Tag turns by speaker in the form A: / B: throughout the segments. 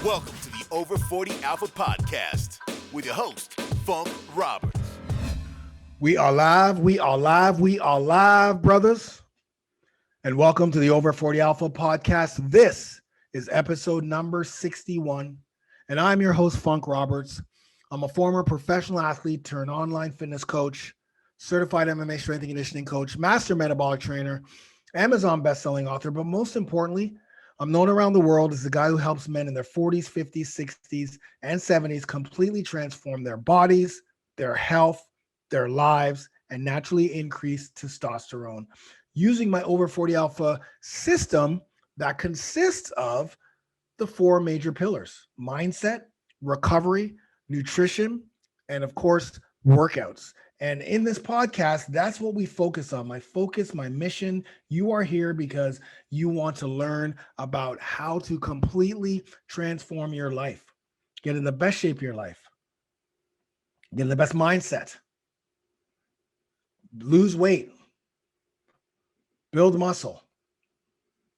A: Welcome to the Over 40 Alpha Podcast with your host, Funk Roberts.
B: We are live, brothers. And welcome to the Over 40 Alpha Podcast. This is episode number 61. And I'm your host, Funk Roberts. I'm a former professional athlete turned online fitness coach, certified MMA strength and conditioning coach, master metabolic trainer, Amazon best-selling author, but most importantly, I'm known around the world as the guy who helps men in their 40s, 50s, 60s, and 70s completely transform their bodies, their health, their lives, and naturally increase testosterone using my Over 40 Alpha system that consists of the four major pillars: mindset, recovery, nutrition, and of course, workouts. And in this podcast, that's what we focus on. My focus, my mission. You are here because you want to learn about how to completely transform your life, get in the best shape of your life, get in the best mindset, lose weight, build muscle,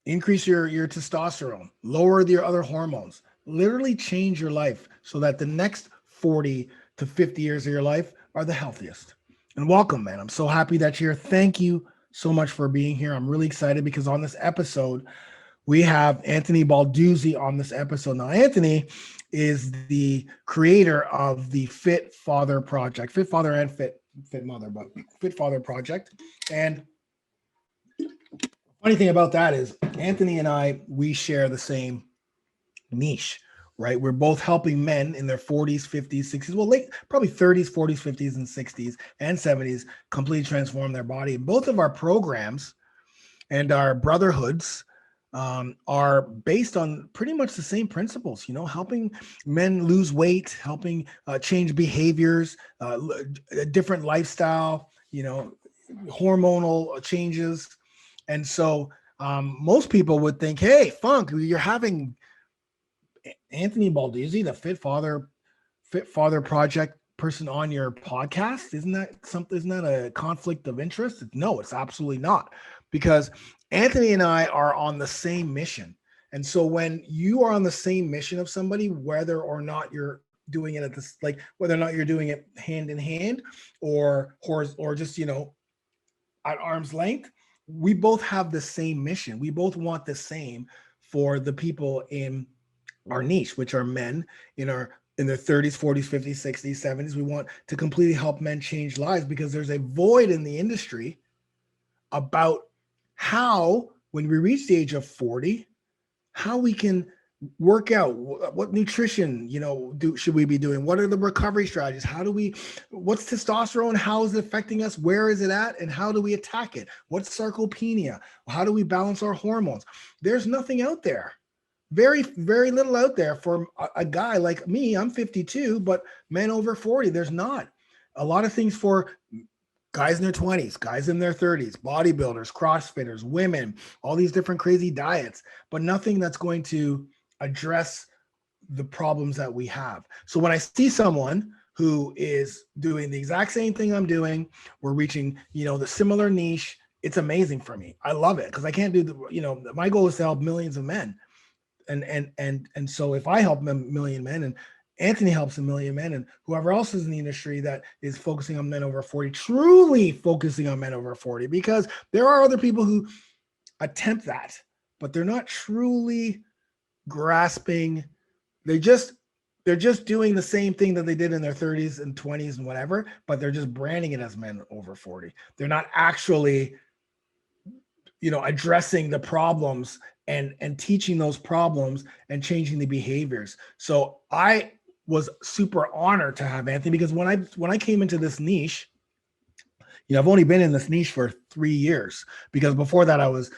B: increase your testosterone, lower your other hormones, literally change your life so that the next 40 to 50 years of your life are the healthiest. And welcome, man. I'm so happy that you're here. Thank you so much for being here. I'm really excited because on this episode, we have Anthony Balduzzi on this episode. Now, Anthony is the creator of the Fit Father Project, Fit Father and Fit Mother, but Fit Father Project. And funny thing about that is Anthony and I, we share the same niche, right? We're both helping men in their 40s, 50s, 60s, well, late, probably 30s, 40s, 50s, and 60s and 70s completely transform their body. And both of our programs and our brotherhoods are based on pretty much the same principles, helping men lose weight, helping change behaviors, a different lifestyle, hormonal changes. And so most people would think, hey, Funk, you're having Anthony Balduzzi, the Fit Father Project person on your podcast. Isn't that something? Isn't that a conflict of interest? No, it's absolutely not, because Anthony and I are on the same mission. And so when you are on the same mission of somebody, whether or not you're doing it whether or not you're doing it hand in hand or just, at arm's length, we both have the same mission. We both want the same for the people in our niche, which are men in their 30s, 40s, 50s, 60s, 70s. We want to completely help men change lives because there's a void in the industry about how, when we reach the age of 40, how we can work out, what nutrition, should we be doing? What are the recovery strategies? What's testosterone? How is it affecting us? Where is it at? And how do we attack it? What's sarcopenia? How do we balance our hormones? There's nothing out there. Very, very little out there for a guy like me. I'm 52, but men over 40, there's not. A lot of things for guys in their 20s, guys in their 30s, bodybuilders, CrossFitters, women, all these different crazy diets, but nothing that's going to address the problems that we have. So when I see someone who is doing the exact same thing I'm doing, we're reaching, the similar niche, it's amazing for me. I love it because I can't do my goal is to help millions of men. And so if I help a million men and Anthony helps a million men and whoever else is in the industry that is focusing on men over 40, truly focusing on men over 40, because there are other people who attempt that, but they're not truly grasping. They're just doing the same thing that they did in their 30s and 20s and whatever, but they're just branding it as men over 40. They're not actually, addressing the problems and teaching those problems and changing the behaviors. So I was super honored to have Anthony, because when I came into this niche, I've only been in this niche for 3 years, because before that I was,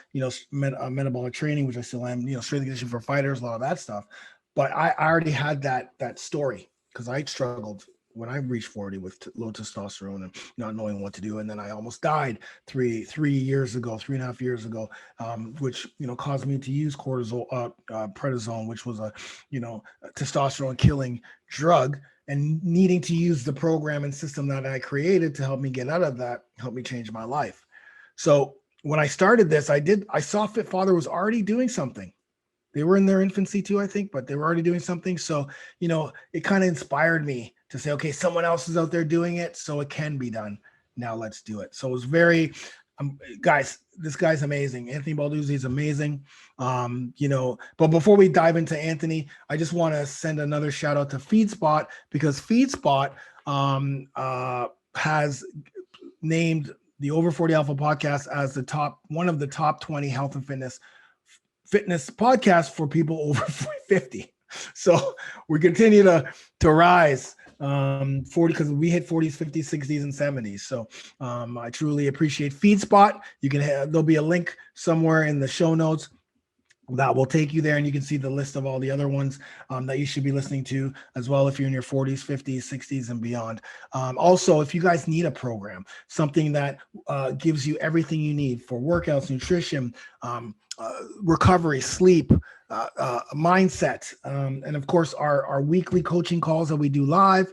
B: metabolic training, which I still am, strength and conditioning for fighters, a lot of that stuff. But I already had that story because I struggled when I reached 40 with low testosterone and not knowing what to do. And then I almost died 3.5 years ago, which, caused me to use prednisone, which was a testosterone killing drug, and needing to use the program and system that I created to help me get out of that, help me change my life. So when I started this, I saw Fit Father was already doing something. they were in their infancy too, I think, but they were already doing something. So, it kind of inspired me to say, okay, someone else is out there doing it, so it can be done. Now let's do it. So it was very, guys, this guy's amazing. Anthony Balduzzi is amazing. But before we dive into Anthony, I just want to send another shout out to FeedSpot, because FeedSpot has named the Over 40 Alpha podcast as one of the top 20 health and fitness podcasts for people over 50. So we continue to rise 40, because we hit 40s, 50s, 60s, and 70s. So I truly appreciate FeedSpot. There'll be a link somewhere in the show notes that will take you there, and you can see the list of all the other ones that you should be listening to as well if you're in your 40s, 50s, 60s, and beyond. Also, if you guys need a program, something that gives you everything you need for workouts, nutrition, recovery, sleep, mindset, and of course our weekly coaching calls that we do live.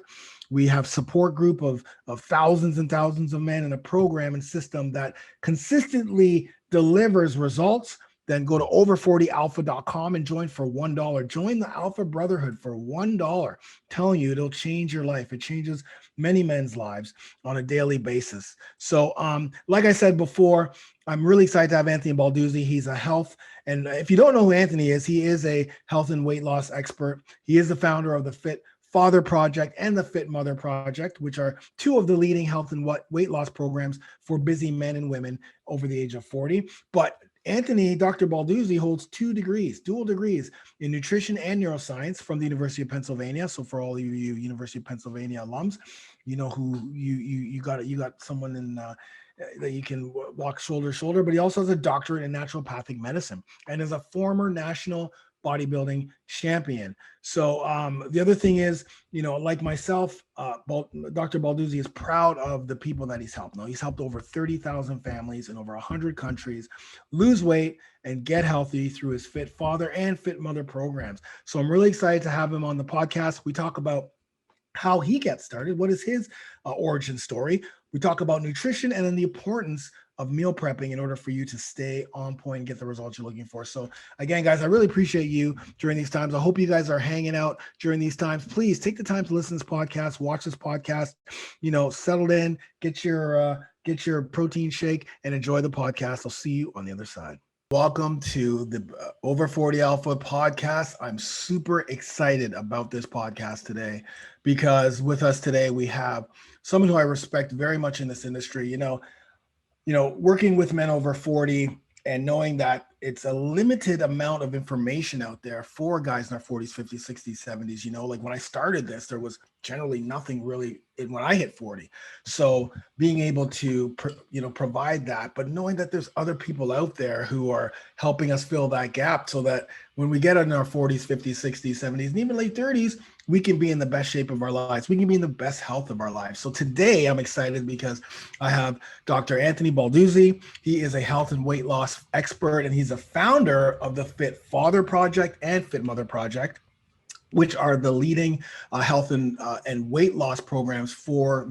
B: We have support group of thousands and thousands of men in a program and system that consistently delivers results. Then go to over40alpha.com and join for $1. Join the Alpha Brotherhood for $1. Telling you, it'll change your life. It changes many men's lives on a daily basis. So, like I said before, I'm really excited to have Anthony Balduzzi. He's a health, and if you don't know who Anthony is, he is a health and weight loss expert. He is the founder of the Fit Father Project and the Fit Mother Project, which are two of the leading health and weight loss programs for busy men and women over the age of 40. But Anthony, Dr. Balduzzi, holds dual degrees in nutrition and neuroscience from the University of Pennsylvania. So for all you University of Pennsylvania alums, you know who you got someone in that you can walk shoulder to shoulder. But he also has a doctorate in naturopathic medicine and is a former national bodybuilding champion. So the other thing is, like myself, Dr. Balduzzi is proud of the people that he's helped. Now, he's helped over 30,000 families in over 100 countries lose weight and get healthy through his Fit Father and Fit Mother programs. So I'm really excited to have him on the podcast. We talk about how he gets started, what is his origin story. We talk about nutrition and then the importance of meal prepping in order for you to stay on point and get the results you're looking for. So again, guys, I really appreciate you during these times. I hope you guys are hanging out during these times. Please take the time to listen to this podcast, watch this podcast, settle in, get your protein shake and enjoy the podcast. I'll see you on the other side. Welcome to the Over 40 Alpha podcast. I'm super excited about this podcast today because with us today, we have someone who I respect very much in this industry. Working with men over 40 and knowing that it's a limited amount of information out there for guys in their 40s, 50s, 60s, 70s. Like when I started this, there was generally nothing really when I hit 40. So being able to, provide that, but knowing that there's other people out there who are helping us fill that gap so that when we get in our 40s, 50s, 60s, 70s, and even late 30s, we can be in the best shape of our lives. We can be in the best health of our lives. So today I'm excited because I have Dr. Anthony Balduzzi. He is a health and weight loss expert, and he's a founder of the Fit Father Project and Fit Mother Project, which are the leading health and weight loss programs for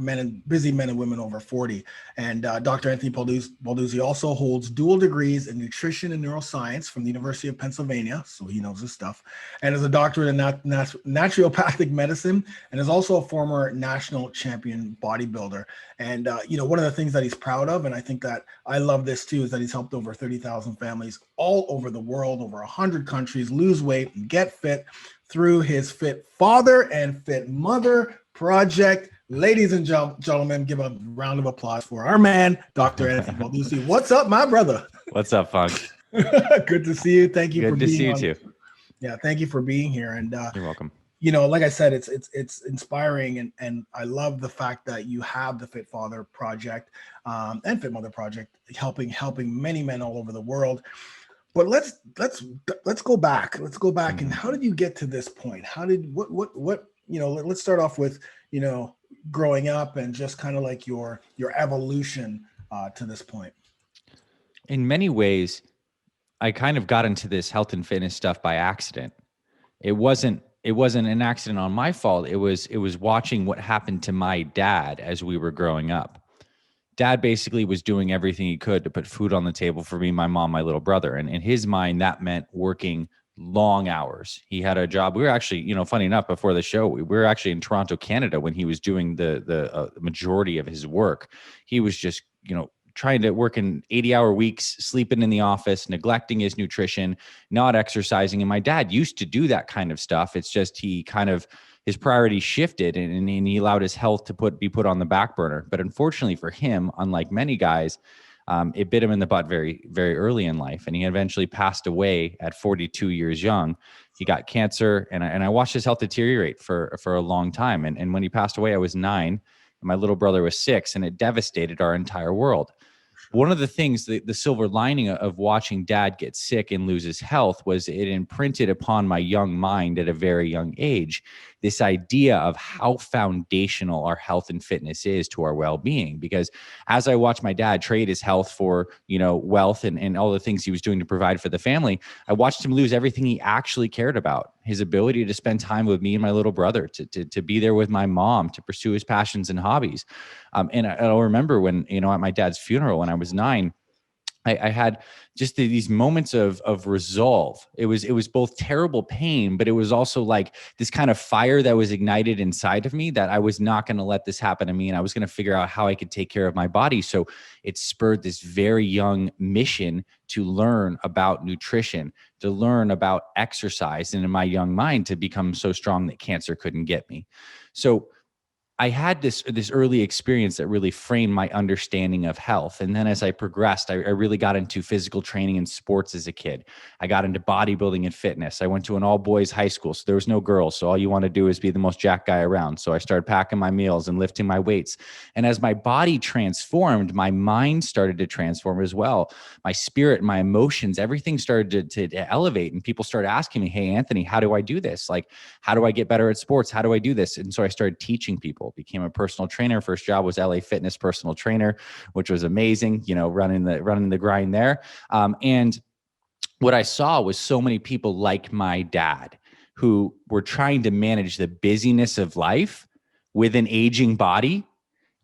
B: busy men and women over 40. And Dr. Anthony Balduzzi also holds dual degrees in nutrition and neuroscience from the University of Pennsylvania, so he knows his stuff, and is a doctorate in naturopathic medicine, and is also a former national champion bodybuilder. And one of the things that he's proud of, and I think that I love this too, is that he's helped over 30,000 families all over the world, over 100 countries, lose weight and get fit through his Fit Father and Fit Mother Project. Ladies and gentlemen, give a round of applause for our man, Dr. Anthony Balduzzi. What's up, my brother?
C: What's up, Funk?
B: Good to see you. Thank you for being
C: here. Good to see you too.
B: Yeah, thank you for being here. And
C: you're welcome.
B: Like I said, it's inspiring, and I love the fact that you have the Fit Father Project and Fit Mother Project helping many men all over the world. But let's go back. Let's go back. And how did you get to this point? Let's start off with, growing up and just kind of like your evolution to this point.
C: In many ways, I kind of got into this health and fitness stuff by accident. It wasn't an accident on my fault. It was watching what happened to my dad as we were growing up. Dad basically was doing everything he could to put food on the table for me, my mom, my little brother. And in his mind, that meant working long hours. He had a job. We were actually, funny enough, before the show, we were actually in Toronto, Canada, when he was doing the majority of his work. He was just, trying to work in 80-hour weeks, sleeping in the office, neglecting his nutrition, not exercising. And my dad used to do that kind of stuff. It's just his priorities shifted and he allowed his health to be put on the back burner. But unfortunately for him, unlike many guys, it bit him in the butt very, very early in life. And he eventually passed away at 42 years young. He got cancer, and I watched his health deteriorate for a long time. And when he passed away, I was 9, and my little brother was 6, and it devastated our entire world. One of the things, the silver lining of watching dad get sick and lose his health, was it imprinted upon my young mind at a very young age this idea of how foundational our health and fitness is to our well-being. Because as I watched my dad trade his health for, wealth and all the things he was doing to provide for the family, I watched him lose everything he actually cared about. His ability to spend time with me and my little brother, to be there with my mom, to pursue his passions and hobbies. And I'll remember when, at my dad's funeral when I was 9, I had just these moments of resolve. It was both terrible pain, but it was also like this kind of fire that was ignited inside of me, that I was not going to let this happen to me. And I was going to figure out how I could take care of my body. So it spurred this very young mission to learn about nutrition, to learn about exercise, and in my young mind to become so strong that cancer couldn't get me. So I had this early experience that really framed my understanding of health. And then as I progressed, I really got into physical training and sports as a kid. I got into bodybuilding and fitness. I went to an all boys high school, so there was no girls. So all you want to do is be the most jacked guy around. So I started packing my meals and lifting my weights. And as my body transformed, my mind started to transform as well. My spirit, my emotions, everything started to elevate. And people started asking me, "Hey, Anthony, how do I do this? Like, how do I get better at sports? How do I do this?" And so I started teaching people. Became a personal trainer. First job was LA Fitness personal trainer, which was amazing, running the grind there. And what I saw was so many people like my dad who were trying to manage the busyness of life with an aging body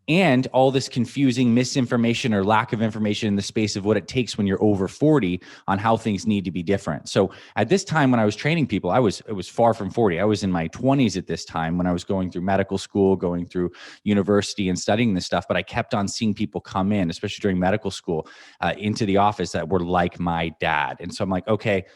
C: and all this confusing misinformation or lack of information in the space of what it takes when you're over 40 on how things need to be different. So at this time when I was training people, it was far from 40. I was in my 20s at this time when I was going through medical school, going through university and studying this stuff. But I kept on seeing people come in, especially during medical school, into the office that were like my dad. And so I'm like, okay,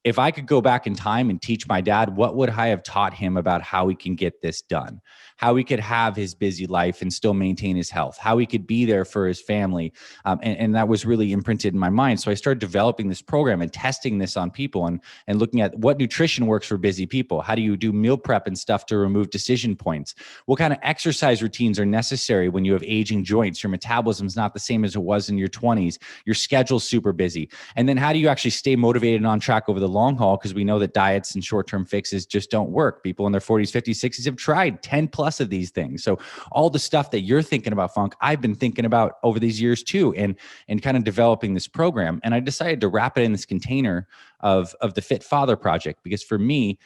C: if I could go back in time and teach my dad, what would I have taught him about how he can get this done? How he could have his busy life and still maintain his health, how he could be there for his family. And that was really imprinted in my mind. So I started developing this program and testing this on people and looking at what nutrition works for busy people. How do you do meal prep and stuff to remove decision points? What kind of exercise routines are necessary when you have aging joints? Your metabolism's not the same as it was in your 20s. Your schedule's super busy. And then how do you actually stay motivated and on track over the long haul? Because we know that diets and short-term fixes just don't work. People in their 40s, 50s, 60s have tried 10 plus of these things. So all the stuff that you're thinking about, Funk, I've been thinking about over these years too, and kind of developing this program. And I decided to wrap it in this container of the Fit Father Project, because for me,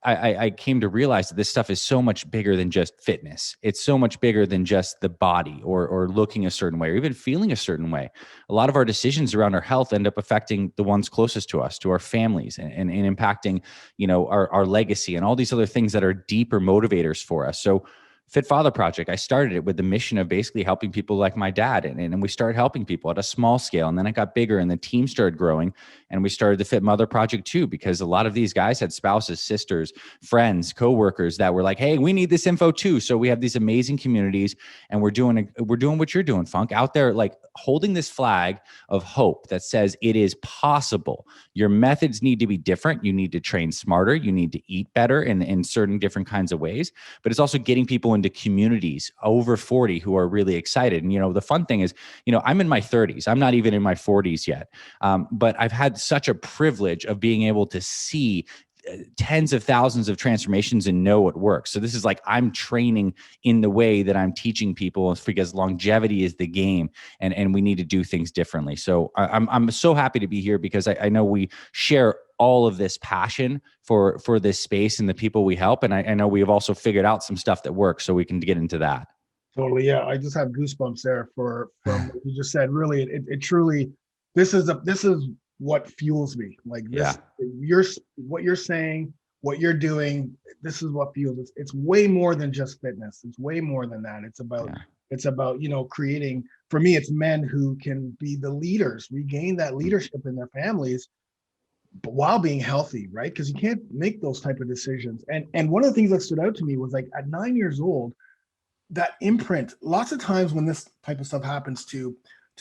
C: I came to realize that this stuff is so much bigger than just fitness. It's so much bigger than just the body or looking a certain way or even feeling a certain way. A lot of our decisions around our health end up affecting the ones closest to us, to our families, and impacting, our legacy and all these other things that are deeper motivators for us. So Fit Father Project, I started it with the mission of basically helping people like my dad. And we started helping people at a small scale. And then it got bigger and the team started growing. And we started the Fit Mother Project too, because a lot of these guys had spouses, sisters, friends, coworkers that were like, "Hey, we need this info too." So we have these amazing communities, and we're doing what you're doing, Funk, out there, like holding this flag of hope that says it is possible. Your methods need to be different. You need to train smarter. You need to eat better in certain different kinds of ways. But it's also getting people into communities over 40 who are really excited. And, the fun thing is, I'm in my 30s. I'm not even in my 40s yet. But I've had such a privilege of being able to see tens of thousands of transformations and know what works. So this is like I'm training in the way that I'm teaching people, because longevity is the game, and we need to do things differently. So I'm so happy to be here, because I know we share all of this passion for this space and the people we help. And I know we have also figured out some stuff that works, so we can get into that.
B: Totally. Yeah. I just have goosebumps there from what you just said. Really, it truly, this is what fuels me. Like
C: Yeah.
B: what you're saying, what you're doing, this is what fuels. It's way more than just fitness. It's way more than that. It's about, creating, for me, it's men who can be the leaders, regain that leadership in their families, but while being healthy, right? Because you can't make those type of decisions. And one of the things that stood out to me was like at 9 years old, that imprint, lots of times when this type of stuff happens to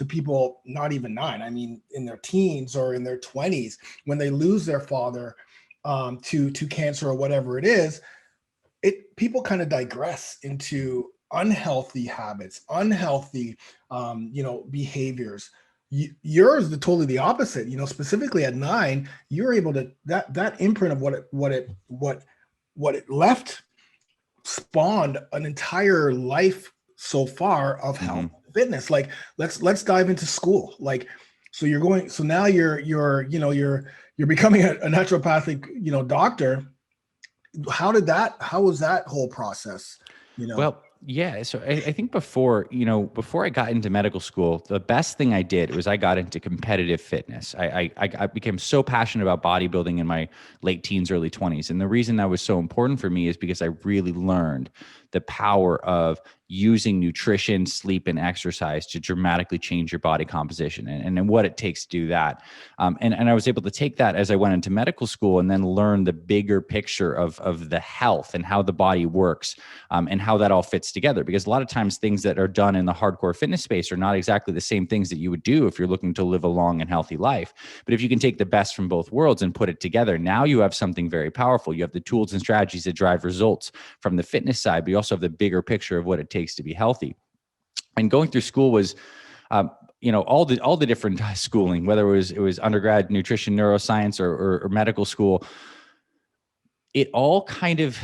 B: people not even 9, I mean in their teens or in their 20s, when they lose their father to cancer or whatever it is, people kind of digress into unhealthy habits, unhealthy behaviors. Yours the totally the opposite. Specifically at 9, you're able to that imprint of what it left spawned an entire life so far of health and fitness. Like let's dive into school. Like so now you're becoming a naturopathic doctor. How was that whole process?
C: Well, yeah. So I think before I got into medical school, the best thing I did was I got into competitive fitness. I became so passionate about bodybuilding in my late teens, early 20s. And the reason that was so important for me is because I really learned the power of using nutrition, sleep, and exercise to dramatically change your body composition and what it takes to do that. And I was able to take that as I went into medical school and then learn the bigger picture of the health and how the body works and how that all fits together. Because a lot of times things that are done in the hardcore fitness space are not exactly the same things that you would do if you're looking to live a long and healthy life. But if you can take the best from both worlds and put it together, now you have something very powerful. You have the tools and strategies that drive results from the fitness side, but you also have the bigger picture of what it takes to be healthy. And going through school was, all the different schooling, whether it was undergrad, nutrition, neuroscience, or medical school, it all kind of,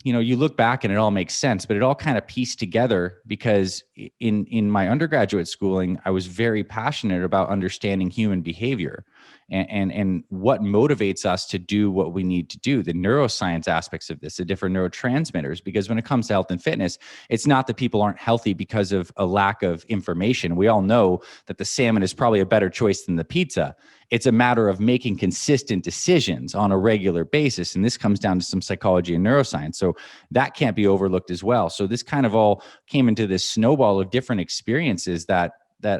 C: you look back and it all makes sense, but it all kind of pieced together because in my undergraduate schooling, I was very passionate about understanding human behavior and what motivates us to do what we need to do, the neuroscience aspects of this, the different neurotransmitters. Because when it comes to health and fitness, it's not that people aren't healthy because of a lack of information. We all know that the salmon is probably a better choice than the pizza. It's a matter of making consistent decisions on a regular basis. And this comes down to some psychology and neuroscience. So that can't be overlooked as well. So this kind of all came into this snowball of different experiences that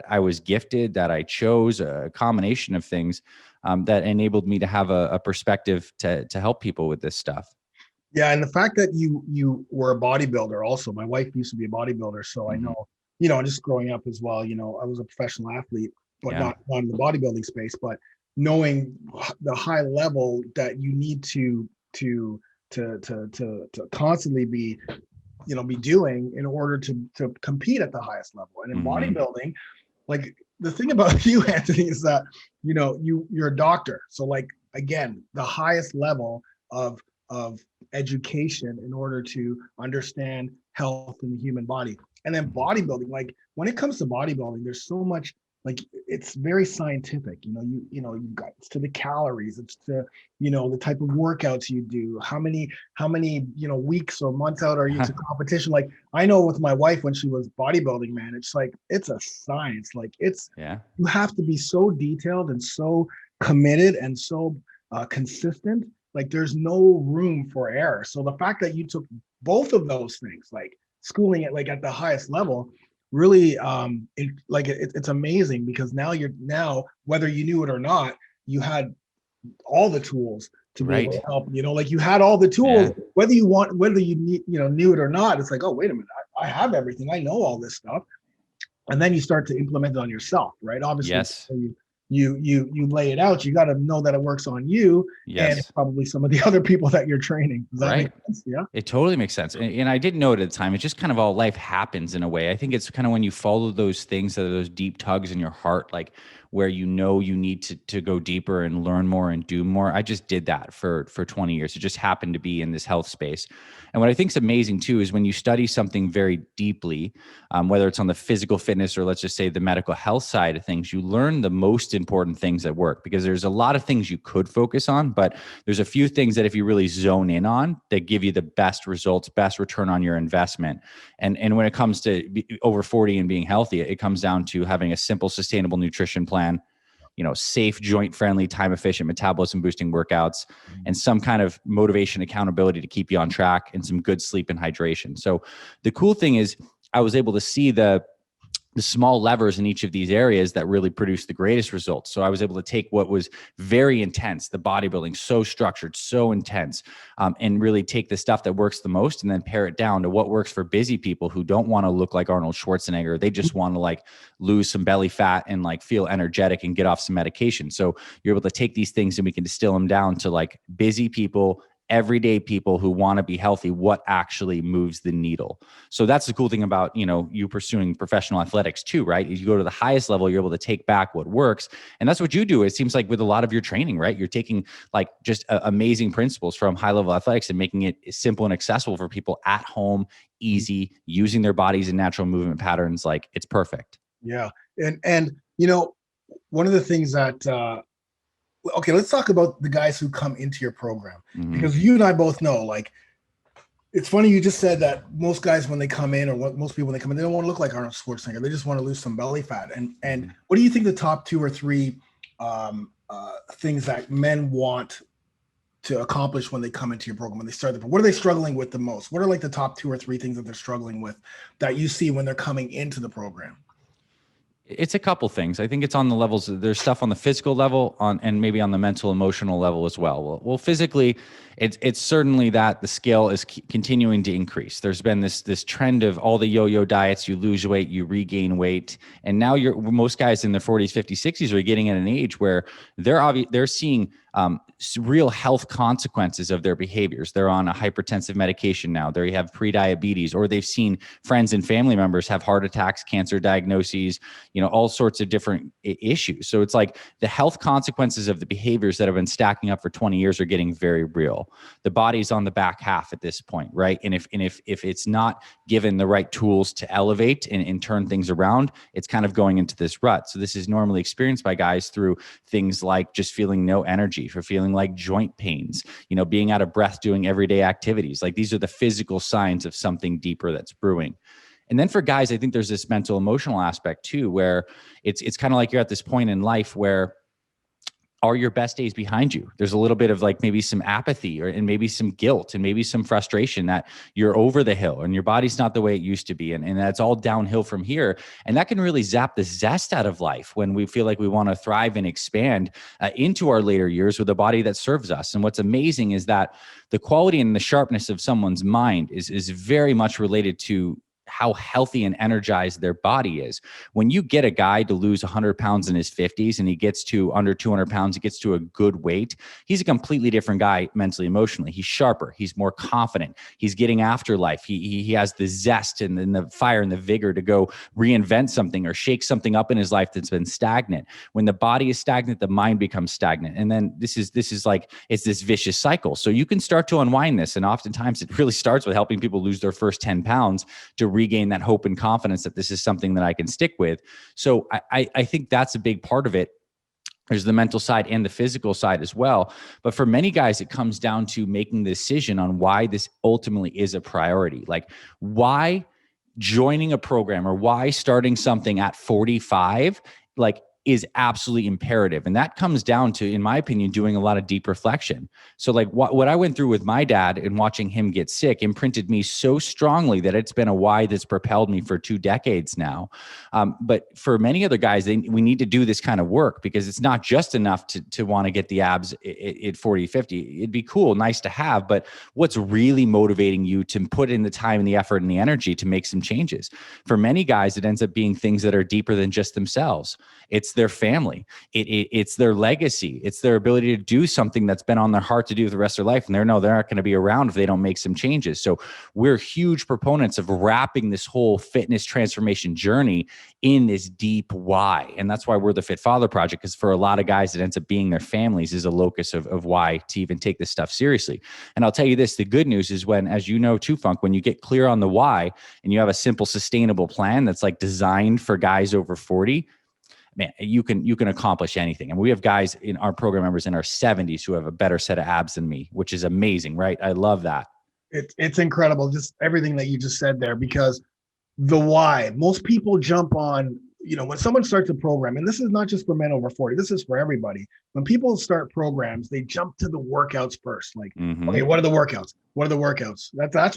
C: I was gifted, that I chose, a combination of things that enabled me to have a perspective to help people with this stuff.
B: Yeah, and the fact that you were a bodybuilder also. My wife used to be a bodybuilder, so I know, just growing up as well, I was a professional athlete, but not in the bodybuilding space, but knowing the high level that you need to constantly be doing in order to compete at the highest level. And in bodybuilding, like the thing about you, Anthony, is that you're a doctor, so like again, the highest level of education in order to understand health in the human body. And then bodybuilding, like when it comes to bodybuilding, there's so much, like it's very scientific. You've got, it's to the calories, it's to the type of workouts you do, how many weeks or months out are you to competition. Like I know with my wife when she was bodybuilding, man, it's like it's a science. Like you have to be so detailed and so committed and so consistent. Like there's no room for error. So the fact that you took both of those things, like schooling it like at the highest level, really it's amazing, because now whether you knew it or not, you had all the tools to be able to help. Like you had all the tools, whether you knew it or not. It's like, oh, wait a minute, I have everything, I know all this stuff. And then you start to implement it on yourself, right? Obviously, you lay it out, you got to know that it works on you and probably some of the other people that you're training. Does that make sense? Yeah, it
C: totally makes sense. And I didn't know it at the time. It's just kind of all life happens in a way. I think it's kind of when you follow those things, that are those deep tugs in your heart, like where you need to go deeper and learn more and do more. I just did that for 20 years. It just happened to be in this health space. And what I think is amazing too is when you study something very deeply, whether it's on the physical fitness or let's just say the medical health side of things, you learn the most important things at work, because there's a lot of things you could focus on, but there's a few things that if you really zone in on, that give you the best results, best return on your investment. And when it comes to over 40 and being healthy, it comes down to having a simple, sustainable nutrition plan, safe, joint friendly, time efficient, metabolism boosting workouts, and some kind of motivation, accountability to keep you on track, and some good sleep and hydration. So the cool thing is I was able to see the small levers in each of these areas that really produce the greatest results. So I was able to take what was very intense, the bodybuilding, so structured, so intense, and really take the stuff that works the most and then pare it down to what works for busy people who don't want to look like Arnold Schwarzenegger. They just want to like lose some belly fat and like feel energetic and get off some medication. So you're able to take these things and we can distill them down to like busy people, everyday people who want to be healthy, what actually moves the needle. So that's the cool thing about, you pursuing professional athletics too, right? Is you go to the highest level, you're able to take back what works. And that's what you do. It seems like with a lot of your training, right? You're taking like just amazing principles from high level athletics and making it simple and accessible for people at home, easy, using their bodies and natural movement patterns. Like it's perfect.
B: Yeah. And one of the things that, okay, let's talk about the guys who come into your program, because you and I both know, like, it's funny. You just said that most guys, when they come in, or most people when they come in, they don't want to look like Arnold Schwarzenegger. They just want to lose some belly fat. And what do you think the top 2 or 3 things that men want to accomplish when they come into your program, when they start the program? What are they struggling with the most? What are like the top 2 or 3 things that they're struggling with that you see when they're coming into the program?
C: It's a couple things. I think it's on the levels. There's stuff on the physical level and maybe on the mental, emotional level as well. Well, physically, it's certainly that the scale is continuing to increase. There's been this trend of all the yo-yo diets. You lose weight, you regain weight. And now most guys in their 40s, 50s, 60s are getting at an age where they're seeing real health consequences of their behaviors. They're on a hypertensive medication now. They have prediabetes, or they've seen friends and family members have heart attacks, cancer diagnoses, all sorts of different issues. So it's like the health consequences of the behaviors that have been stacking up for 20 years are getting very real. The body's on the back half at this point, right? And if it's not given the right tools to elevate and turn things around, it's kind of going into this rut. So this is normally experienced by guys through things like just feeling no energy, for feeling like joint pains, being out of breath doing everyday activities. Like these are the physical signs of something deeper that's brewing. And then for guys, I think there's this mental emotional aspect too, where it's kind of like you're at this point in life where are your best days behind you? There's a little bit of like maybe some apathy and maybe some guilt and maybe some frustration that you're over the hill and your body's not the way it used to be. And that's all downhill from here. And that can really zap the zest out of life when we feel like we want to thrive and expand into our later years with a body that serves us. And what's amazing is that the quality and the sharpness of someone's mind is very much related to how healthy and energized their body is. When you get a guy to lose 100 pounds in his 50s and he gets to under 200 pounds, he gets to a good weight, he's a completely different guy mentally, emotionally. He's sharper. He's more confident. He's getting after life. He has the zest and the fire and the vigor to go reinvent something or shake something up in his life that's been stagnant. When the body is stagnant, the mind becomes stagnant. And then this is like, it's this vicious cycle. So you can start to unwind this. And oftentimes it really starts with helping people lose their first 10 pounds to regain that hope and confidence that this is something that I can stick with. So I think that's a big part of it. There's the mental side and the physical side as well. But for many guys, it comes down to making the decision on why this ultimately is a priority. Like why joining a program or why starting something at 45, like is absolutely imperative. And that comes down to, in my opinion, doing a lot of deep reflection. So like what I went through with my dad and watching him get sick imprinted me so strongly that it's been a why that's propelled me for 2 decades now. But for many other guys, we need to do this kind of work because it's not just enough to want to get the abs at 40, 50. It'd be cool, nice to have, but what's really motivating you to put in the time and the effort and the energy to make some changes? For many guys, it ends up being things that are deeper than just themselves. It's their family. It's their legacy. It's their ability to do something that's been on their heart to do for the rest of their life. And they're not going to be around if they don't make some changes. So we're huge proponents of wrapping this whole fitness transformation journey in this deep why. And that's why we're the Fit Father Project, because for a lot of guys, it ends up being their families is a locus of why to even take this stuff seriously. And I'll tell you this, the good news is when, as you know too, Funk, when you get clear on the why and you have a simple, sustainable plan that's like designed for guys over 40, man, you can accomplish anything. And we have guys in our program members in our 70s who have a better set of abs than me, which is amazing, right? I love that.
B: It's incredible, just everything that you just said there, because the why, most people jump on when someone starts a program, and this is not just for men over 40, this is for everybody. When people start programs, they jump to the workouts first. Like, okay, what are the workouts? What are the workouts? That's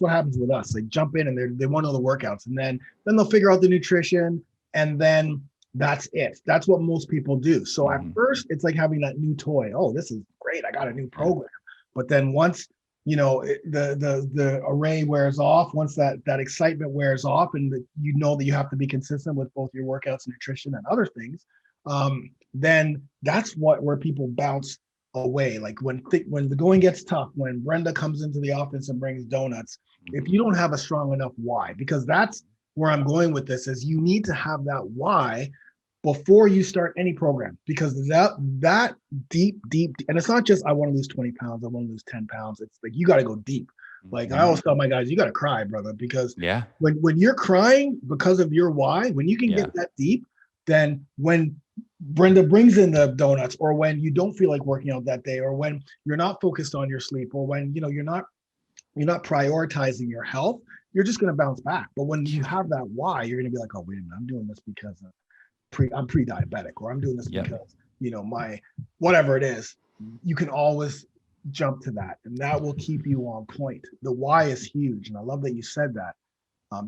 B: what happens with us. They jump in and they want to know the workouts, and then they'll figure out the nutrition, and then that's it. That's what most people do. So at first, it's like having that new toy. Oh, this is great. I got a new program. But then once the array wears off, once that excitement wears off, and that you have to be consistent with both your workouts, nutrition, and other things, then that's where people bounce away. Like when the going gets tough, when Brenda comes into the office and brings donuts, if you don't have a strong enough why, because that's where I'm going with this, is you need to have that why before you start any program, because that deep, and it's not just I want to lose 20 pounds, I want to lose 10 pounds. It's like you got to go deep. Like I always tell my guys, you got to cry, brother, because when you're crying because of your why, when you can get that deep, then when Brenda brings in the donuts, or when you don't feel like working out that day, or when you're not focused on your sleep, or when you're not prioritizing your health, you're just going to bounce back. But when you have that why, you're going to be like, oh, wait a minute, I'm doing this because I'm pre-diabetic, or I'm doing this because my whatever it is. You can always jump to that, and that will keep you on point. The why is huge, and I love that you said that.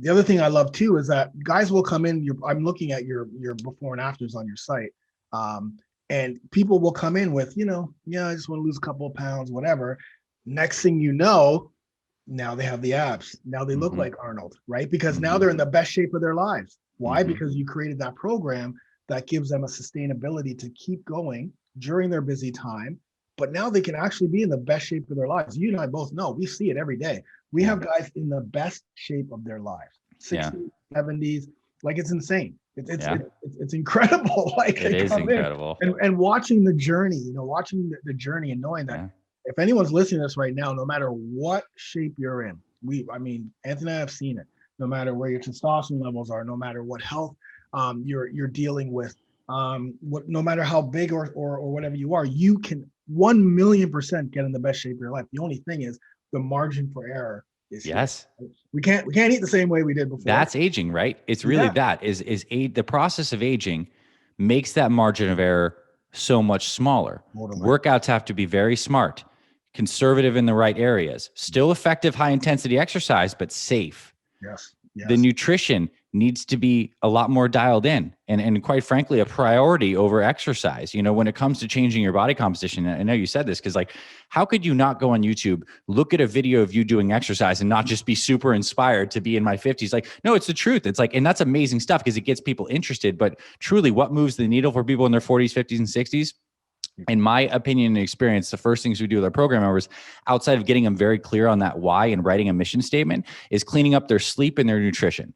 B: The other thing I love too is that guys will come in. I'm looking at your before and afters on your site, and people will come in with, I just want to lose a couple of pounds, whatever. Next thing you know, now they have the abs. Now they look like Arnold, right? Because now they're in the best shape of their lives. Why? Because you created that program that gives them a sustainability to keep going during their busy time. But now they can actually be in the best shape of their lives. You and I both know, we see it every day. We have guys in the best shape of their lives, 60s, 70s. Like, it's insane. It's incredible. Like,
C: it is incredible.
B: And watching the journey, watching the journey, and knowing that if anyone's listening to this right now, no matter what shape you're in, Anthony and I have seen it. No matter where your testosterone levels are, no matter what health you're dealing with, no matter how big or whatever you are, you can 1,000,000% get in the best shape of your life. The only thing is the margin for error is here. We can't eat the same way we did before.
C: That's aging, right? It's really that is the process of aging makes that margin of error so much smaller. Totally. Workouts have to be very smart, conservative in the right areas, still effective, high intensity exercise, but safe.
B: Yes.
C: The nutrition needs to be a lot more dialed in, and quite frankly, a priority over exercise. When it comes to changing your body composition, I know you said this, because how could you not go on YouTube, look at a video of you doing exercise, and not just be super inspired to be in my 50s? Like, no, it's the truth. It's like, and that's amazing stuff because it gets people interested. But truly, what moves the needle for people in their 40s, 50s, and 60s? In my opinion and experience, the first things we do with our program members, outside of getting them very clear on that why and writing a mission statement, is cleaning up their sleep and their nutrition.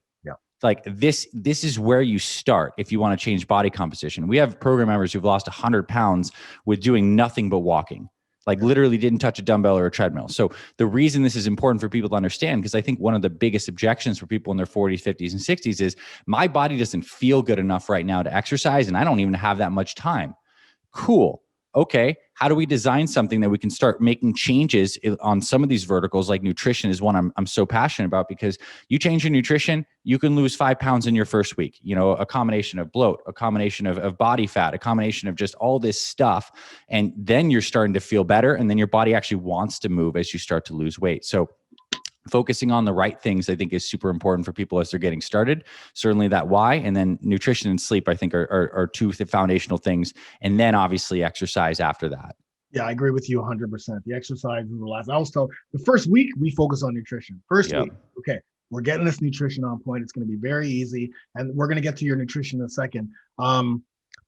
C: Like this is where you start if you want to change body composition. We have program members who've lost 100 pounds with doing nothing but walking, like literally didn't touch a dumbbell or a treadmill. So the reason this is important for people to understand, because I think one of the biggest objections for people in their 40s, 50s, and 60s is, my body doesn't feel good enough right now to exercise, and I don't even have that much time. Cool. Okay, how do we design something that we can start making changes on some of these verticals? Like nutrition is one I'm so passionate about, because you change your nutrition, you can lose 5 pounds in your first week. A combination of bloat, a combination of body fat, a combination of just all this stuff. And then you're starting to feel better. And then your body actually wants to move as you start to lose weight. So focusing on the right things, I think, is super important for people as they're getting started. Certainly that why, and then nutrition and sleep, I think, are two foundational things. And then obviously exercise after that.
B: Yeah, I agree with you 100%. The exercise is the last. I was told the first week we focus on nutrition. First week, okay, we're getting this nutrition on point. It's going to be very easy, and we're going to get to your nutrition in a second.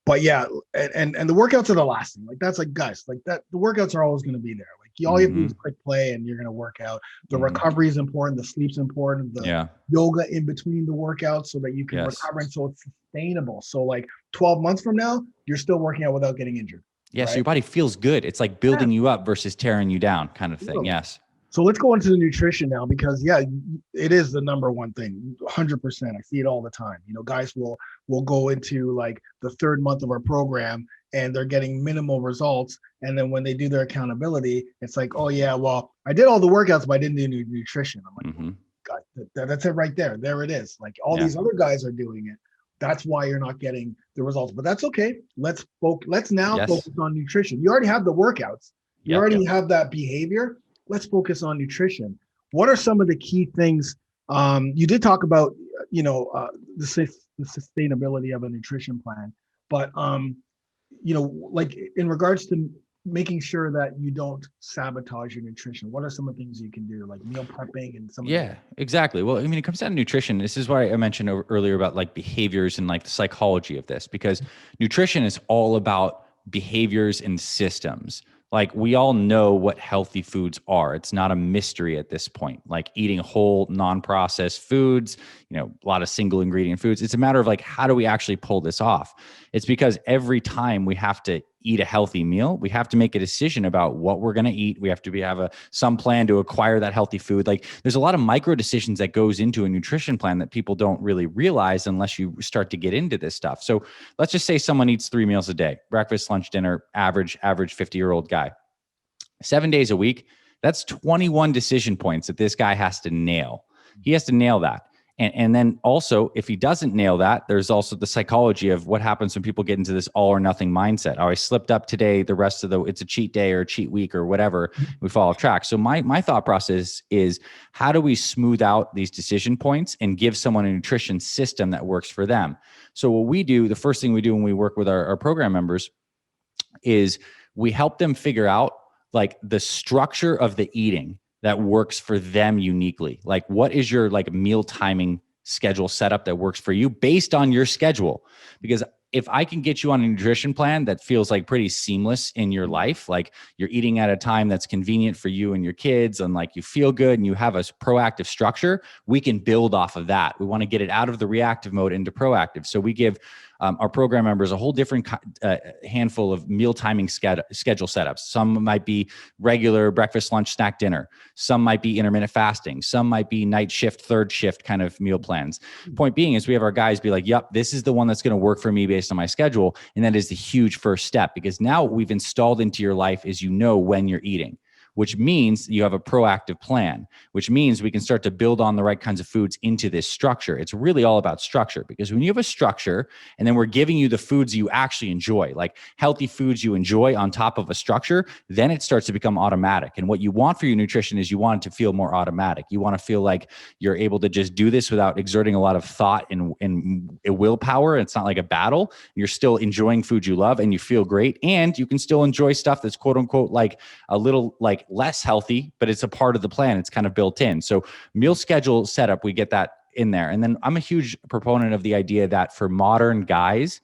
B: But yeah, and the workouts are the last thing. Like, that's like, guys, like that. The workouts are always going to be there. All you have to do is click play, and you're going to work out. The recovery is important. The sleep's important. The yoga in between the workouts so that you can recover, and so it's sustainable. So like 12 months from now, you're still working out without getting injured.
C: Yeah, right? So your body feels good. It's like building you up versus tearing you down, kind of thing. Yes.
B: So let's go into the nutrition now, because it is the number one thing, 100%. I see it all the time. Guys will go into like the third month of our program, and they're getting minimal results. And then when they do their accountability, it's like, oh yeah, well, I did all the workouts, but I didn't do nutrition. I'm like, God, that's it right there. There it is. Like, all these other guys are doing it, That's why you're not getting the results. But that's okay. Let's now
C: Yes.
B: focus on nutrition. You already have the workouts. You
C: Yep,
B: already
C: yep.
B: have that behavior. Let's focus on nutrition. What are some of the key things? You did talk about, the sustainability of a nutrition plan, but like in regards to making sure that you don't sabotage your nutrition, what are some of the things you can do, like meal prepping and some of
C: Yeah, exactly. Well, I mean, it comes down to nutrition. This is why I mentioned earlier about like behaviors and like the psychology of this, because nutrition is all about behaviors and systems. Like we all know what healthy foods are. It's not a mystery at this point. Like eating whole, non-processed foods, a lot of single ingredient foods. It's a matter of like, how do we actually pull this off? It's because every time we have to eat a healthy meal, we have to make a decision about what we're going to eat. We have to have some plan to acquire that healthy food. Like there's a lot of micro decisions that goes into a nutrition plan that people don't really realize unless you start to get into this stuff. So let's just say someone eats 3 meals a day, breakfast, lunch, dinner, average 50-year-old guy, 7 days a week. That's 21 decision points that this guy has to nail. He has to nail that. And then also, if he doesn't nail that, there's also the psychology of what happens when people get into this all or nothing mindset. Oh, I slipped up today. The rest of it's a cheat day or a cheat week or whatever. We fall off track. So my thought process is, how do we smooth out these decision points and give someone a nutrition system that works for them? So what we do, the first thing we do when we work with our program members is we help them figure out like the structure of the eating that works for them uniquely. Like what is your like meal timing schedule setup that works for you based on your schedule? Because if I can get you on a nutrition plan that feels like pretty seamless in your life, like you're eating at a time that's convenient for you and your kids, and like you feel good and you have a proactive structure, we can build off of that. We want to get it out of the reactive mode into proactive. So we give our program members a whole different handful of meal timing schedule setups. Some might be regular breakfast, lunch, snack, dinner. Some might be intermittent fasting. Some might be night shift, third shift kind of meal plans. Point being is we have our guys be like, yep, this is the one that's going to work for me based on my schedule. And that is the huge first step, because now what we've installed into your life is when you're eating, which means you have a proactive plan, which means we can start to build on the right kinds of foods into this structure. It's really all about structure, because when you have a structure and then we're giving you the foods you actually enjoy, like healthy foods you enjoy on top of a structure, then it starts to become automatic. And what you want for your nutrition is you want it to feel more automatic. You want to feel like you're able to just do this without exerting a lot of thought and willpower. It's not like a battle. You're still enjoying food you love and you feel great. And you can still enjoy stuff that's quote unquote like a little like less healthy, but it's a part of the plan. It's kind of built in. So meal schedule setup, we get that in there. And then I'm a huge proponent of the idea that for modern guys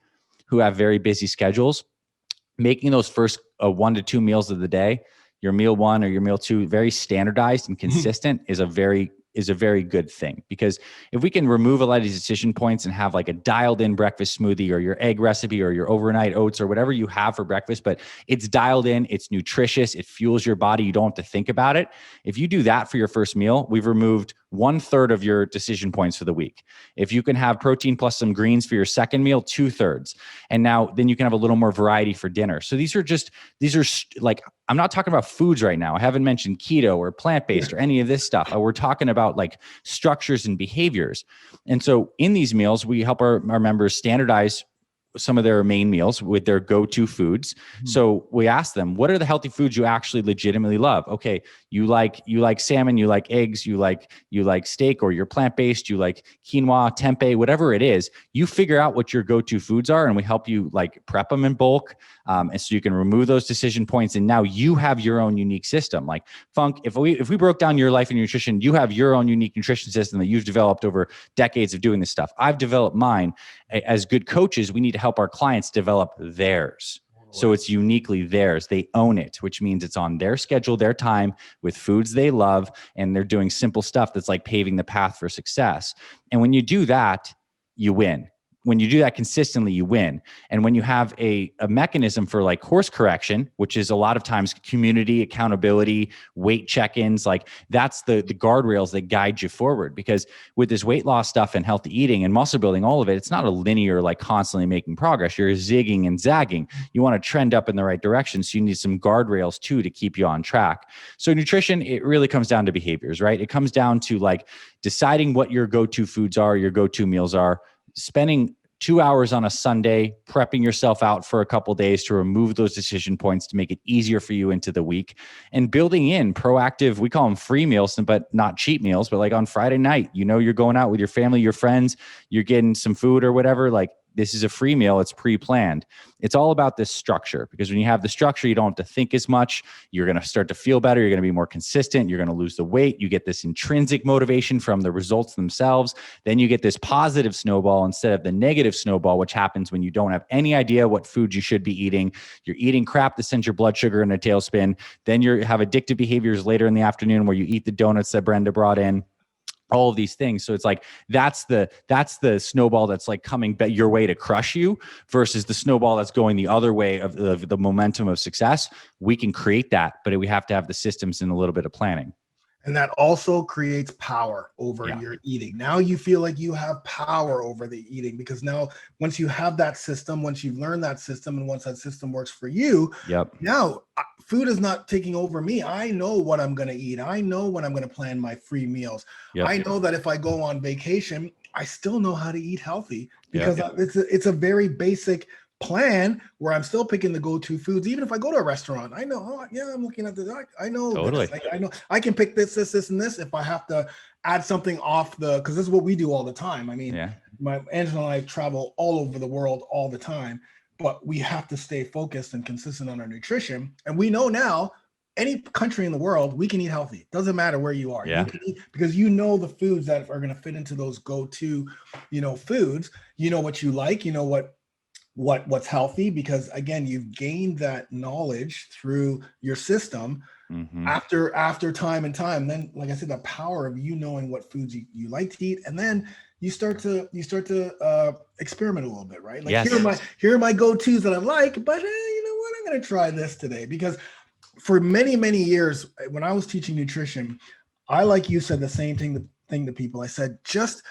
C: who have very busy schedules, making those first 1 to 2 meals of the day, your meal 1 or your meal 2, very standardized and consistent is a very good thing. Because if we can remove a lot of these decision points and have like a dialed in breakfast smoothie or your egg recipe or your overnight oats or whatever you have for breakfast, but it's dialed in, it's nutritious, it fuels your body, you don't have to think about it. If you do that for your first meal, we've removed 1/3 of your decision points for the week. If you can have protein plus some greens for your second meal, 2/3. And now then you can have a little more variety for dinner. So these are like, I'm not talking about foods right now. I haven't mentioned keto or plant-based or any of this stuff. We're talking about like structures and behaviors. And so in these meals, we help our members standardize some of their main meals with their go-to foods. So we ask them, what are the healthy foods you actually legitimately love? Okay, you like salmon, you like eggs, you like steak, or you're plant-based, you like quinoa, tempeh, whatever it is. You figure out what your go-to foods are, and we help you like prep them in bulk, and so you can remove those decision points. And now you have your own unique system. Like Funk, if we broke down your life and nutrition, you have your own unique nutrition system that you've developed over decades of doing this stuff. I've developed mine. As good coaches, we need to help our clients develop theirs. So it's uniquely theirs. They own it, which means it's on their schedule, their time, with foods they love, and they're doing simple stuff that's like paving the path for success. And when you do that, you win. When you do that consistently, you win. And when you have a mechanism for like course correction, which is a lot of times community accountability, weight check-ins, like that's the guardrails that guide you forward. Because with this weight loss stuff and healthy eating and muscle building, all of it, it's not a linear, like constantly making progress. You're zigging and zagging. You want to trend up in the right direction. So you need some guardrails too to keep you on track. So nutrition, it really comes down to behaviors, right? It comes down to like deciding what your go-to foods are, your go-to meals are, spending 2 hours on a Sunday, prepping yourself out for a couple of days to remove those decision points to make it easier for you into the week, and building in proactive, we call them free meals, but not cheat meals, but like on Friday night, you're going out with your family, your friends, you're getting some food or whatever, like this is a free meal. It's pre-planned. It's all about this structure, because when you have the structure, you don't have to think as much. You're going to start to feel better. You're going to be more consistent. You're going to lose the weight. You get this intrinsic motivation from the results themselves. Then you get this positive snowball instead of the negative snowball, which happens when you don't have any idea what food you should be eating. You're eating crap that sends your blood sugar in a tailspin. Then you have addictive behaviors later in the afternoon where you eat the donuts that Brenda brought in. All of these things. So it's like, that's the snowball that's like coming your way to crush you, versus the snowball that's going the other way of the momentum of success. We can create that, but we have to have the systems and a little bit of planning.
B: And that also creates power over your eating. Now you feel like you have power over the eating, because now once you have that system, once you've learned that system, and once that system works for you, now food is not taking over me. I know what I'm going to eat. I know when I'm going to plan my free meals. I know that if I go on vacation, I still know how to eat healthy, because it's a very basic plan where I'm still picking the go-to foods. Even if I go to a restaurant, I know, I'm looking at this. I know, this. I know I can pick this, and this. If I have to add something off because this is what we do all the time. I mean, my Angela and I travel all over the world all the time, but we have to stay focused and consistent on our nutrition. And we know now, any country in the world, we can eat healthy. Doesn't matter where you are. You can eat, because the foods that are going to fit into those go-to, foods. You know what you like. You know what's healthy, because again, you've gained that knowledge through your system after time and time. Then, like I said, the power of knowing what foods you like to eat, and then you start to experiment a little bit, right? Like here are my go-tos that I like, but you know what? I'm going to try this today, because for many, many years when I was teaching nutrition, I, like you said, the same thing to people. I said, just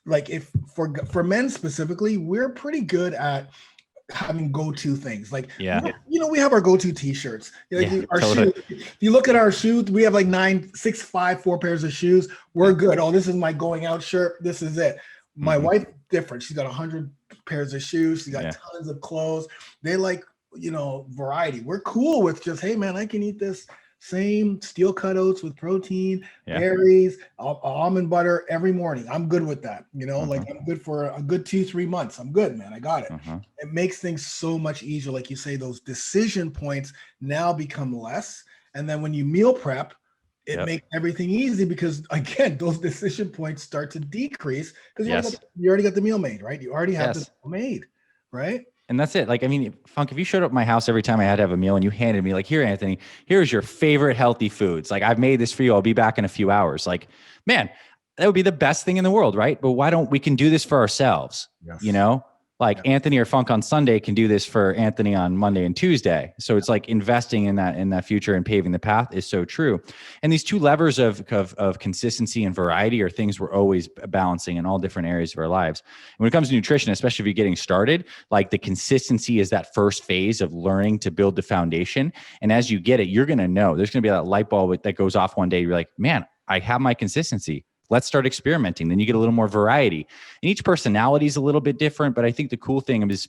B: like, if for men specifically, we're pretty good at having go-to things. Like, we have our go-to t-shirts. Our shoes. If you look at our shoes, we have like 4 pairs of shoes. We're good. Oh, this is my going out shirt. This is it. My wife, different. She's got 100 pairs of shoes. She's got tons of clothes. They like, variety. We're cool with just, hey man, I can eat this same steel cut oats with protein, berries, almond butter every morning. I'm good with that. Like, I'm good for a good 2-3 months. I'm good, man. I got it. It makes things so much easier. Like you say, those decision points now become less. And then when you meal prep, it makes everything easy, because again, those decision points start to decrease, because you already got the meal made, right? You already have the meal made, right?
C: And that's it. Like, I mean, Funk, if you showed up at my house every time I had to have a meal and you handed me like, here, Anthony, here's your favorite healthy foods. Like, I've made this for you. I'll be back in a few hours. Like, man, that would be the best thing in the world, right? But why don't we can do this for ourselves? Like Anthony or Funk on Sunday can do this for Anthony on Monday and Tuesday. So it's like investing in that future and paving the path is so true. And these two levers of consistency and variety are things we're always balancing in all different areas of our lives. And when it comes to nutrition, especially if you're getting started, like, the consistency is that first phase of learning to build the foundation. And as you get it, you're going to know there's going to be that light bulb that goes off one day. You're like, man, I have my consistency. Let's start experimenting. Then you get a little more variety. And each personality is a little bit different. But I think the cool thing is,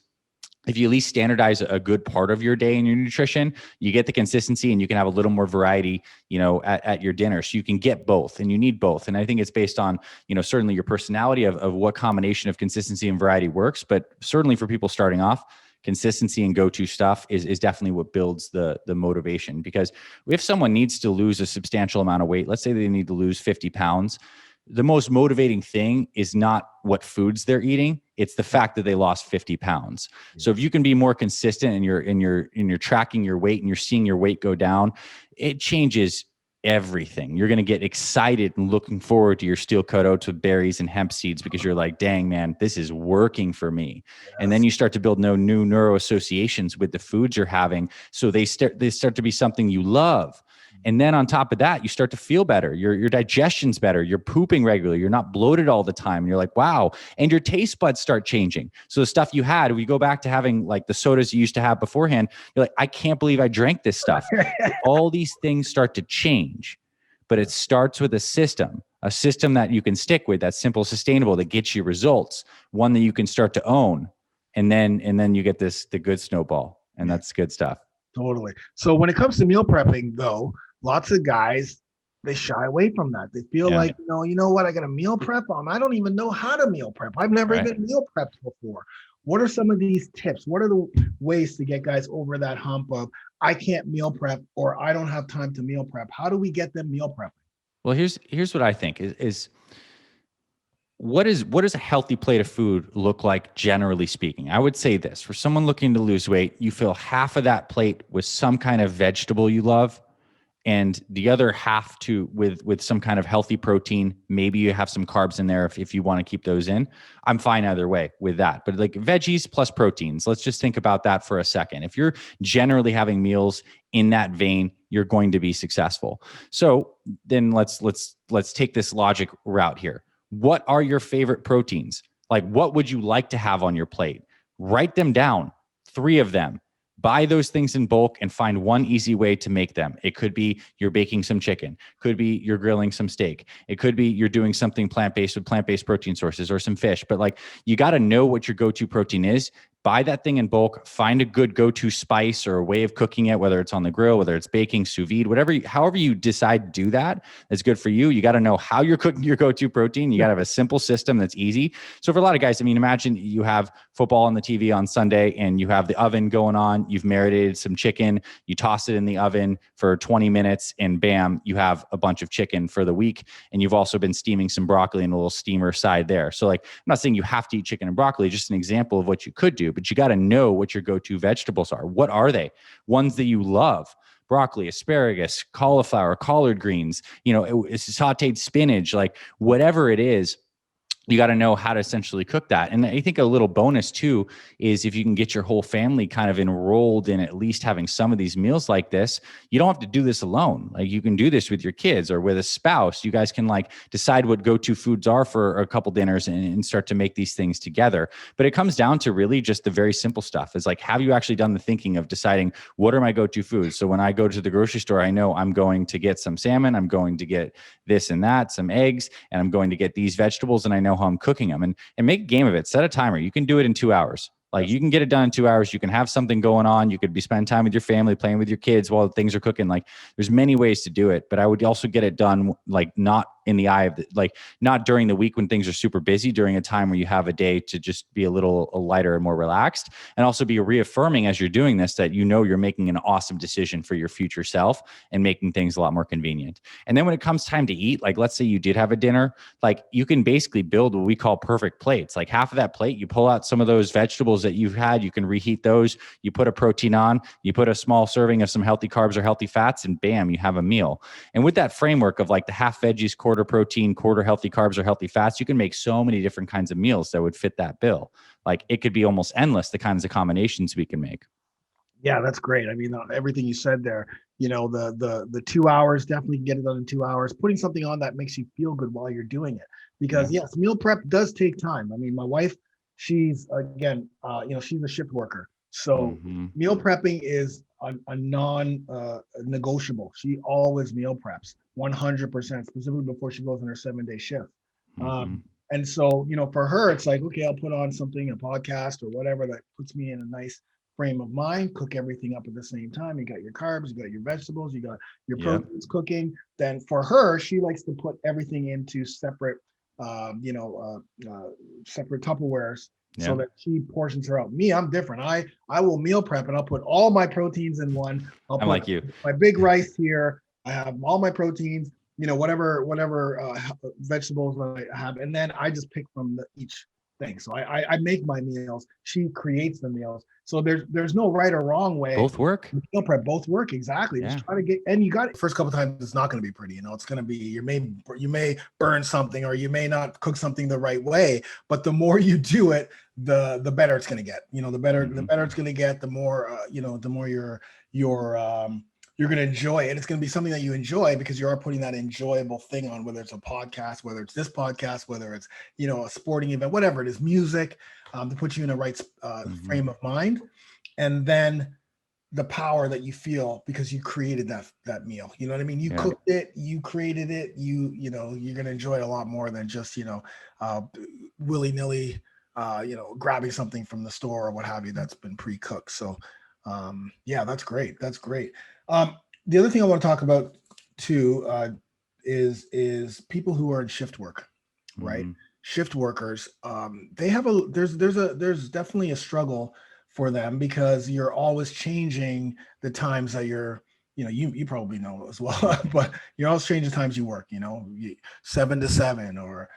C: if you at least standardize a good part of your day in your nutrition, you get the consistency and you can have a little more variety, at your dinner. So you can get both, and you need both. And I think it's based on, certainly your personality of what combination of consistency and variety works. But certainly for people starting off, consistency and go-to stuff is definitely what builds the motivation. Because if someone needs to lose a substantial amount of weight, let's say they need to lose 50 pounds, the most motivating thing is not what foods they're eating. It's the fact that they lost 50 pounds. So if you can be more consistent and you're tracking your weight and you're seeing your weight go down, it changes everything. You're going to get excited and looking forward to your steel cut oats with berries and hemp seeds, because you're like, dang, man, this is working for me. And then you start to build new neuro associations with the foods you're having. So they start to be something you love. And then on top of that, you start to feel better. Your digestion's better. You're pooping regularly. You're not bloated all the time. And you're like, wow. And your taste buds start changing. So the stuff you had, we go back to having like the sodas you used to have beforehand. You're like, I can't believe I drank this stuff. All these things start to change, but it starts with a system a system that you can stick with, that's simple, sustainable, that gets you results, one that you can start to own. And then you get the good snowball, and that's good stuff.
B: Totally. So when it comes to meal prepping, though, lots of guys, they shy away from that. They feel like, you know what, I got to meal prep. I don't even know how to meal prep. I've never even meal prepped before. What are some of these tips? What are the ways to get guys over that hump of I can't meal prep or I don't have time to meal prep? How do we get them meal prepping?
C: Well, here's what I think is what does a healthy plate of food look like, generally speaking? I would say this: for someone looking to lose weight, you fill half of that plate with some kind of vegetable you love, and the other half with some kind of healthy protein. Maybe you have some carbs in there if you want to keep those in. I'm fine either way with that. But like veggies plus proteins, let's just think about that for a second. If you're generally having meals in that vein, you're going to be successful. So then let's take this logic route here. What are your favorite proteins? Like, what would you like to have on your plate? Write them down, 3 of them. Buy those things in bulk and find one easy way to make them. It could be you're baking some chicken. Could be you're grilling some steak. It could be you're doing something plant-based with plant-based protein sources or some fish. But like, you got to know what your go-to protein is. Buy that thing in bulk, find a good go-to spice or a way of cooking it, whether it's on the grill, whether it's baking, sous vide, however you decide to do that, that's good for you. You got to know how you're cooking your go-to protein. You got to have a simple system that's easy. So for a lot of guys, I mean, imagine you have football on the TV on Sunday and you have the oven going on, you've marinated some chicken, you toss it in the oven for 20 minutes and bam, you have a bunch of chicken for the week. And you've also been steaming some broccoli in a little steamer side there. So like, I'm not saying you have to eat chicken and broccoli, just an example of what you could do. But you got to know what your go-to vegetables are. What are they? Ones that you love: broccoli, asparagus, cauliflower, collard greens, sauteed spinach, like whatever it is. You got to know how to essentially cook that. And I think a little bonus too is if you can get your whole family kind of enrolled in at least having some of these meals like this, you don't have to do this alone. Like, you can do this with your kids or with a spouse. You guys can like decide what go-to foods are for a couple dinners and start to make these things together. But it comes down to really just the very simple stuff. Is like, have you actually done the thinking of deciding what are my go-to foods? So when I go to the grocery store, I know I'm going to get some salmon, I'm going to get this and that, some eggs, and I'm going to get these vegetables, and I know how I'm cooking them, and make a game of it. Set a timer. You can do it in 2 hours. Like, you can get it done in 2 hours. You can have something going on. You could be spending time with your family, playing with your kids while things are cooking. Like, there's many ways to do it, but I would also get it done, like, not in the eye of not during the week when things are super busy, during a time where you have a day to just be a little lighter and more relaxed, and also be reaffirming as you're doing this that you're making an awesome decision for your future self and making things a lot more convenient. And then when it comes time to eat, like, let's say you did have a dinner, like, you can basically build what we call perfect plates. Like, half of that plate, you pull out some of those vegetables that you've had, you can reheat those, you put a protein on, you put a small serving of some healthy carbs or healthy fats, and bam, you have a meal. And with that framework of like the half veggies, quarter protein, quarter healthy carbs or healthy fats, you can make so many different kinds of meals that would fit that bill. Like, it could be almost endless, the kinds of combinations we can make.
B: Yeah, that's great. I mean, everything you said there, the 2 hours, definitely get it done in 2 hours. Putting something on that makes you feel good while you're doing it, because yes, meal prep does take time. I mean, my wife, she's again, she's a shift worker, so meal prepping is a non-negotiable. She always meal preps 100%, specifically before she goes on her 7-day shift. And so, for her, it's like, okay, I'll put on something, a podcast or whatever that puts me in a nice frame of mind, cook everything up at the same time. You got your carbs, you got your vegetables, you got your proteins cooking. Then for her, she likes to put everything into separate, separate Tupperwares so that she portions her out. Me, I'm different. I will meal prep and I'll put all my proteins in one. I'll put
C: like you.
B: My big rice here. I have all my proteins, whatever vegetables that I have, and then I just pick from each thing. So I make my meals. She creates the meals. So there's no right or wrong way.
C: Both work.
B: Meal prep, both work, exactly. Yeah. Just try to get, and you got it. First couple of times, it's not going to be pretty. It's going to be you may burn something, or you may not cook something the right way. But the more you do it, the better it's going to get. The better it's going to get. The more the more you're going to enjoy it. It's going to be something that you enjoy because you are putting that enjoyable thing on, whether it's a podcast, whether it's this podcast, whether it's, a sporting event, whatever it is, music, to put you in the right frame of mind. And then the power that you feel because you created that meal. You know what I mean? You
C: Yeah.
B: cooked it, you created it, you know, you're going to enjoy it a lot more than just, willy-nilly, grabbing something from the store or what have you that's been pre-cooked. So, yeah, that's great. That's great. The other thing I want to talk about too, is people who are in shift work, right?
C: Mhm.
B: Shift workers, they have there's definitely a struggle for them because you're always changing the times that you probably know as well, but you're always changing the times you work, 7 to 7 or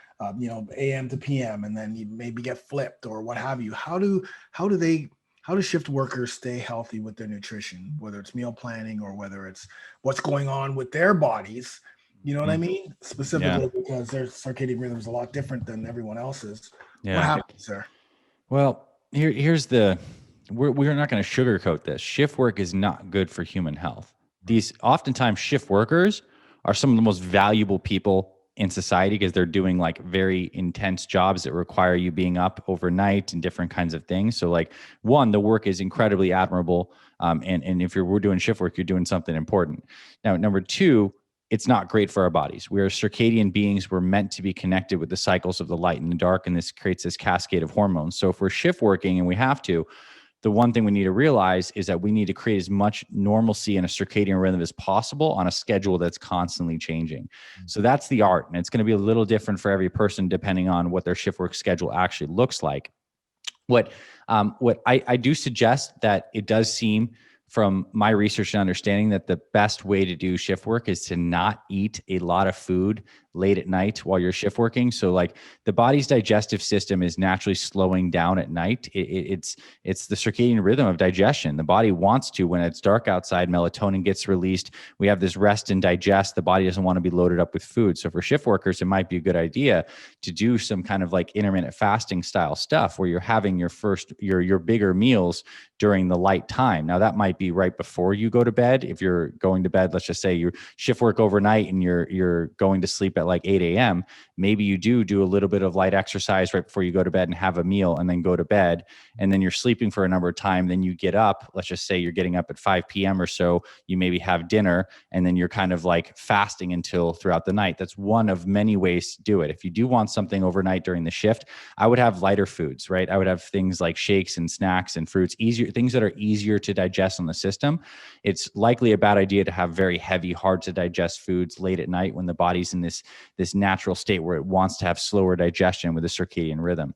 B: AM to PM, and then you maybe get flipped or what have you. How do shift workers stay healthy with their nutrition, whether it's meal planning or whether it's what's going on with their bodies? You know what I
C: Mhm.
B: mean?
C: Yeah.
B: Specifically because their circadian rhythm is a lot different than everyone else's. What
C: Yeah.
B: happens there?
C: Well, here's we're not going to sugarcoat this. Shift work is not good for human health. These oftentimes shift workers are some of the most valuable people in society because they're doing like very intense jobs that require you being up overnight and different kinds of things. So like one, the work is incredibly admirable. And if we're doing shift work, you're doing something important. Now, number two, it's not great for our bodies. We are circadian beings. We're meant to be connected with the cycles of the light and the dark, and this creates this cascade of hormones. So if we're shift working and we have to, the one thing we need to realize is that we need to create as much normalcy in a circadian rhythm as possible on a schedule that's constantly changing. So that's the art, and it's going to be a little different for every person depending on what their shift work schedule actually looks like. What I do suggest that it does seem from my research and understanding that the best way to do shift work is to not eat a lot of food late at night while you're shift working. So like the body's digestive system is naturally slowing down at night. It's the circadian rhythm of digestion. The body wants to, when it's dark outside, melatonin gets released. We have this rest and digest. The body doesn't want to be loaded up with food. So for shift workers, it might be a good idea to do some kind of like intermittent fasting style stuff where you're having your bigger meals during the light time. Now that might be right before you go to bed. If you're going to bed, let's just say you shift work overnight and you're going to sleep at like 8 a.m. Maybe you do a little bit of light exercise right before you go to bed and have a meal and then go to bed. And then you're sleeping for a number of time. Then you get up, let's just say you're getting up at 5 p.m. or so, you maybe have dinner, and then you're kind of like fasting until throughout the night. That's one of many ways to do it. If you do want something overnight during the shift, I would have lighter foods, right? I would have things like shakes and snacks and fruits, things that are easier to digest on the system. It's likely a bad idea to have very heavy, hard to digest foods late at night when the body's in this natural state where it wants to have slower digestion with a circadian rhythm.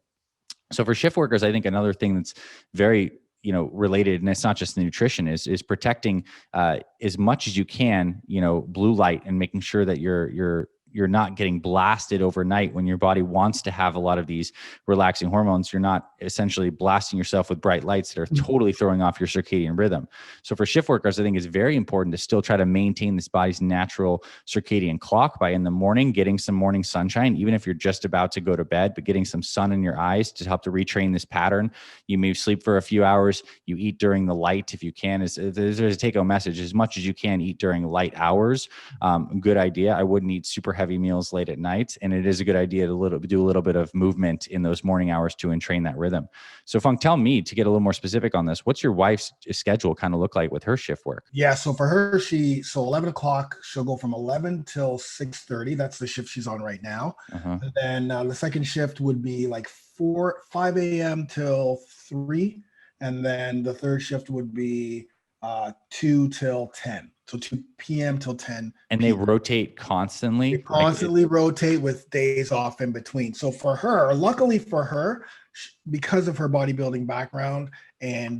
C: So for shift workers, I think another thing that's very related, and it's not just the nutrition, is protecting as much as you can, blue light, and making sure that you're not getting blasted overnight when your body wants to have a lot of these relaxing hormones. You're not essentially blasting yourself with bright lights that are totally throwing off your circadian rhythm. So for shift workers, I think it's very important to still try to maintain this body's natural circadian clock by in the morning getting some morning sunshine, even if you're just about to go to bed, but getting some sun in your eyes to help to retrain this pattern. You may sleep for a few hours. You eat during the light if you can. There's a take-home message: as much as you can eat during light hours. Good idea. I wouldn't eat super heavy meals late at night, and it is a good idea to do a little bit of movement in those morning hours to entrain that rhythm. So Funk, tell me, to get a little more specific on this, what's your wife's schedule kind of look like with her shift work?
B: Yeah, so for her, 11 o'clock, she'll go from 11 till 6:30. That's the shift she's on right now.
C: Uh-huh.
B: And then the second shift would be like 5 a.m. till 3. And then the third shift would be 2 till 10. So 2 p.m. till 10.
C: And they rotate constantly?
B: They constantly rotate with days off in between. So for her, luckily for her, because of her bodybuilding background and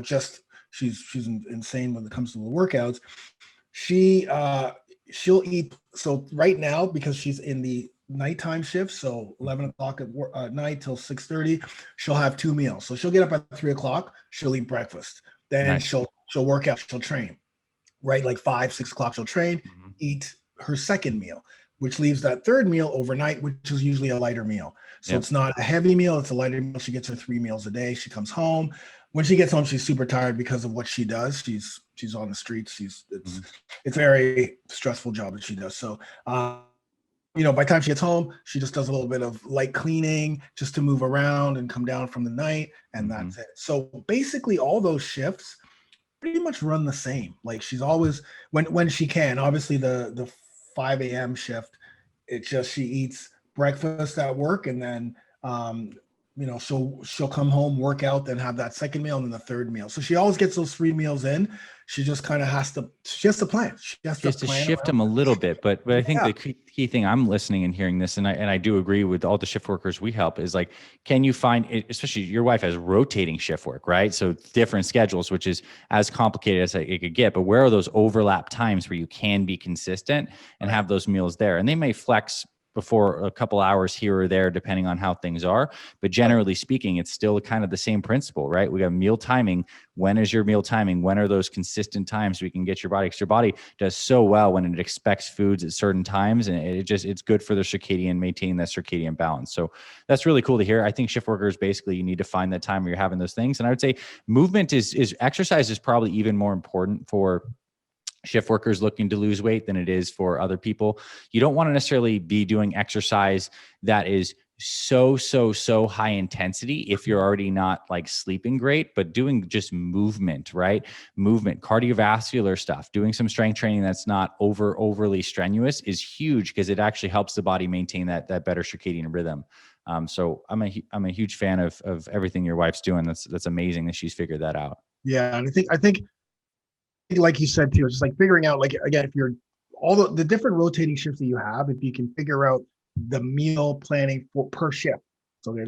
B: just she's insane when it comes to the workouts, she'll eat. So right now, because she's in the nighttime shift, so 11 o'clock at night till 6:30, she'll have 2 meals. So she'll get up at 3 o'clock, she'll eat breakfast, then
C: Nice.
B: she'll work out, she'll train, right? Like 5, 6 o'clock, she'll train, eat her second meal, which leaves that third meal overnight, which is usually a lighter meal. So It's not a heavy meal, it's a lighter meal. She gets her 3 meals a day. She comes home. When she gets home, she's super tired because of what she does. She's on the streets. It's a very stressful job that she does. So by the time she gets home, she just does a little bit of light cleaning just to move around and come down from the night, and that's it. So basically all those shifts pretty much run the same. Like she's always when she can. Obviously the 5 a.m. shift, it's just she eats breakfast at work, and then she'll come home, work out, then have that second meal and then the third meal. So she always gets those 3 meals in. She just kind of has to plan. She has
C: to shift them a little bit, but I think the key thing, I'm listening and hearing this, and I do agree with all the shift workers we help, is like, can you find it, especially your wife has rotating shift work, right? So different schedules, which is as complicated as it could get, but where are those overlap times where you can be consistent and have those meals there? And they may flex before a couple hours here or there, depending on how things are. But generally speaking, it's still kind of the same principle, right? We got meal timing. When is your meal timing? When are those consistent times we can get your body? Because your body does so well when it expects foods at certain times, and it's good for the circadian, maintaining that circadian balance. So that's really cool to hear. I think shift workers, basically, you need to find that time where you're having those things. And I would say movement is exercise is probably even more important for shift workers looking to lose weight than it is for other people. You don't want to necessarily be doing exercise that is so high intensity if you're already not like sleeping great, but doing just movement, right? Movement, cardiovascular stuff, doing some strength training that's not overly strenuous is huge, because it actually helps the body maintain that better circadian rhythm. So I'm a huge fan of everything your wife's doing. That's amazing that she's figured that out.
B: Yeah, and I think like you said too, it's just like figuring out, like, again, if you're all the different rotating shifts that you have, if you can figure out the meal planning for per shift. So okay,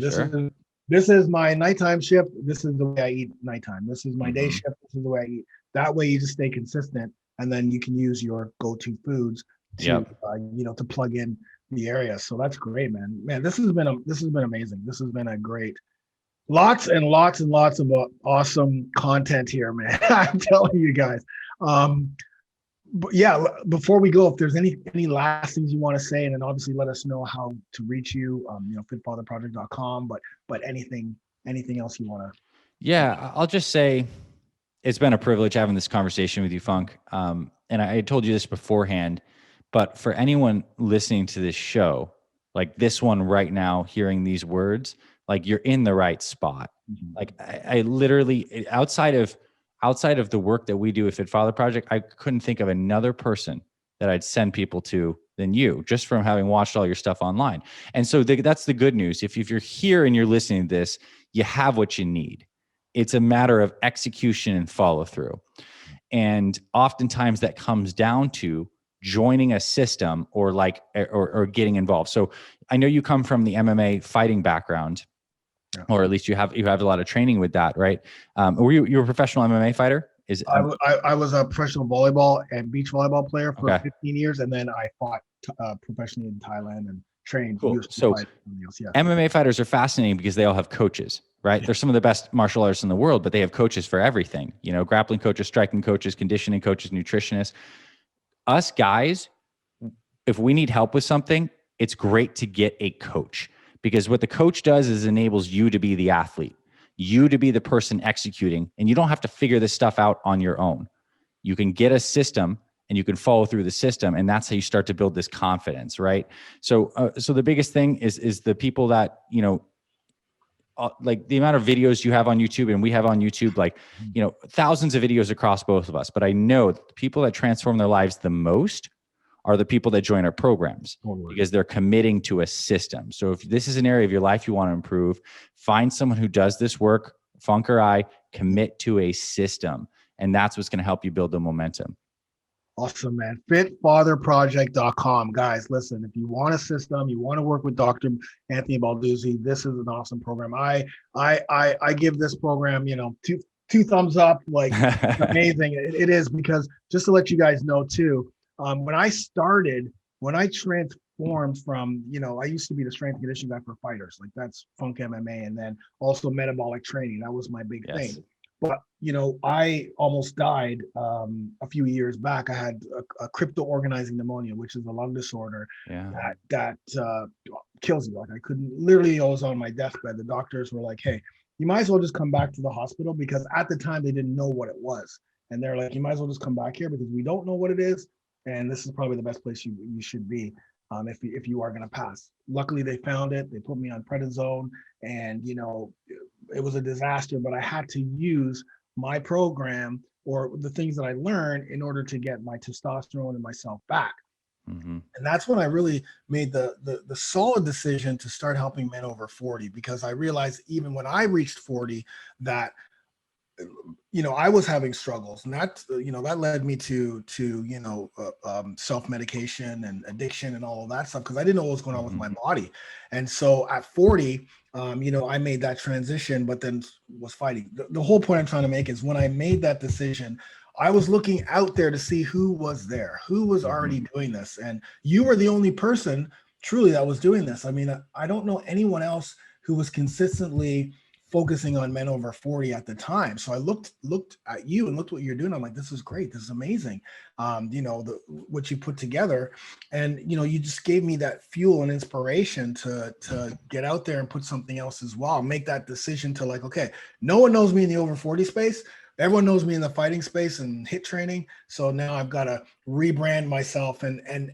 B: this is my nighttime shift. This is the way I eat nighttime. This is my day shift. This is the way I eat. That way you just stay consistent, and then you can use your go-to foods to to plug in the area. So that's great, man. This has been amazing. This has been a great. Lots and lots and lots of awesome content here, man. I'm telling you guys. But yeah, before we go, if there's any last things you want to say, and then obviously let us know how to reach you, fitfatherproject.com, but anything else you want to.
C: Yeah, I'll just say it's been a privilege having this conversation with you, Funk. And I told you this beforehand, but for anyone listening to this show, like this one right now, hearing these words, like you're in the right spot. Like I literally, outside of the work that we do at Fit Father Project, I couldn't think of another person that I'd send people to than you, just from having watched all your stuff online. And so that's the good news. If you're here and you're listening to this, you have what you need. It's a matter of execution and follow through. And oftentimes that comes down to joining a system or getting involved. So I know you come from the MMA fighting background. Or at least you have a lot of training with that, right? Were you a professional MMA fighter?
B: I was a professional volleyball and beach volleyball player for 15 years, and then I fought professionally in Thailand and trained.
C: Cool. So MMA fighters are fascinating because they all have coaches, right? Yeah. They're some of the best martial artists in the world, but they have coaches for everything. Grappling coaches, striking coaches, conditioning coaches, nutritionists. Us guys, if we need help with something, it's great to get a coach. Because what the coach does is enables you to be the athlete, you to be the person executing, and you don't have to figure this stuff out on your own. You can get a system and you can follow through the system, and that's how you start to build this confidence, right? So the biggest thing is the people that, like the amount of videos you have on YouTube and we have on YouTube, like, thousands of videos across both of us. But I know the people that transform their lives the most are the people that join our programs, because they're committing to a system. So if this is an area of your life you want to improve, find someone who does this work, Funk or I, commit to a system. And that's what's going to help you build the momentum.
B: Awesome, man. Fitfatherproject.com. Guys, listen, if you want a system, you want to work with Dr. Anthony Balduzzi, this is an awesome program. I give this program, two thumbs up, like amazing. It is, because just to let you guys know too, when I transformed from, I used to be the strength and conditioning guy for fighters, like that's Funk MMA, and then also metabolic training. That was my big thing. But, I almost died a few years back. I had a crypto organizing pneumonia, which is a lung disorder that kills you. Like I was on my deathbed. The doctors were like, hey, you might as well just come back to the hospital, because at the time they didn't know what it was. And they're like, you might as well just come back here, because we don't know what it is. And this is probably the best place you should be if you are going to pass. Luckily, they found it. They put me on prednisone, and it was a disaster. But I had to use my program or the things that I learned in order to get my testosterone and myself back.
C: Mm-hmm.
B: And that's when I really made the solid decision to start helping men over 40, because I realized even when I reached 40 that I was having struggles, and that that led me to self-medication and addiction and all of that stuff, because I didn't know what was going on with my body. And so at 40, I made that transition, but then was fighting. The whole point I'm trying to make is when I made that decision, I was looking out there to see who was there, who was already doing this. And you were the only person truly that was doing this. I mean, I don't know anyone else who was consistently focusing on men over 40 at the time. So I looked at you and looked what you're doing. I'm like, this is great. This is amazing. What you put together, and, you just gave me that fuel and inspiration to get out there and put something else as well. Make that decision to like, okay, no one knows me in the over 40 space. Everyone knows me in the fighting space and HIIT training. So now I've got to rebrand myself and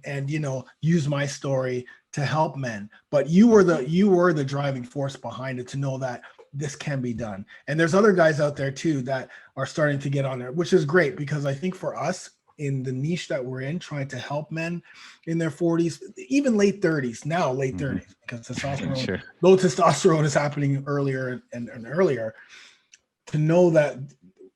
B: use my story to help men. But you were the driving force behind it, to know that this can be done. And there's other guys out there too that are starting to get on there, which is great, because I think for us in the niche that we're in, trying to help men in their 40s, even late 30s, because testosterone, low testosterone is happening earlier and earlier, to know that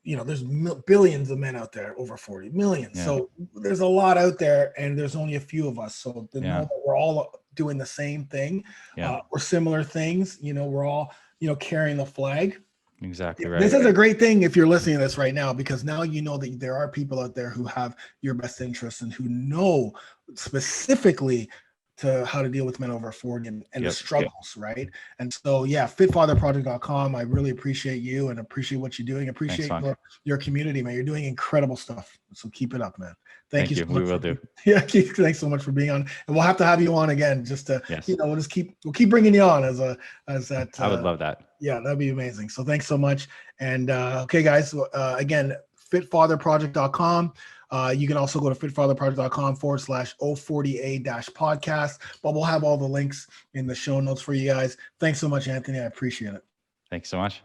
B: there's billions of men out there over 40 million. Yeah. So there's a lot out there, and there's only a few of us. So to know that we're all doing the same thing, or similar things, we're all, carrying the flag.
C: Exactly right.
B: This is a great thing if you're listening to this right now, because now you know that there are people out there who have your best interests and who know specifically to how to deal with men over 40 and the struggles, right? And so, fitfatherproject.com. I really appreciate you and appreciate what you're doing. Appreciate your community, man. You're doing incredible stuff. So keep it up, man. Thank you. So much. We will do. Yeah, thanks so much for being on. And we'll have to have you on again, just to, we'll keep bringing you on as that.
C: I would love that.
B: Yeah, that'd be amazing. So thanks so much. And okay, guys, again, fitfatherproject.com. You can also go to fitfatherproject.com/040A-podcast, but we'll have all the links in the show notes for you guys. Thanks so much, Anthony. I appreciate it.
C: Thanks so much.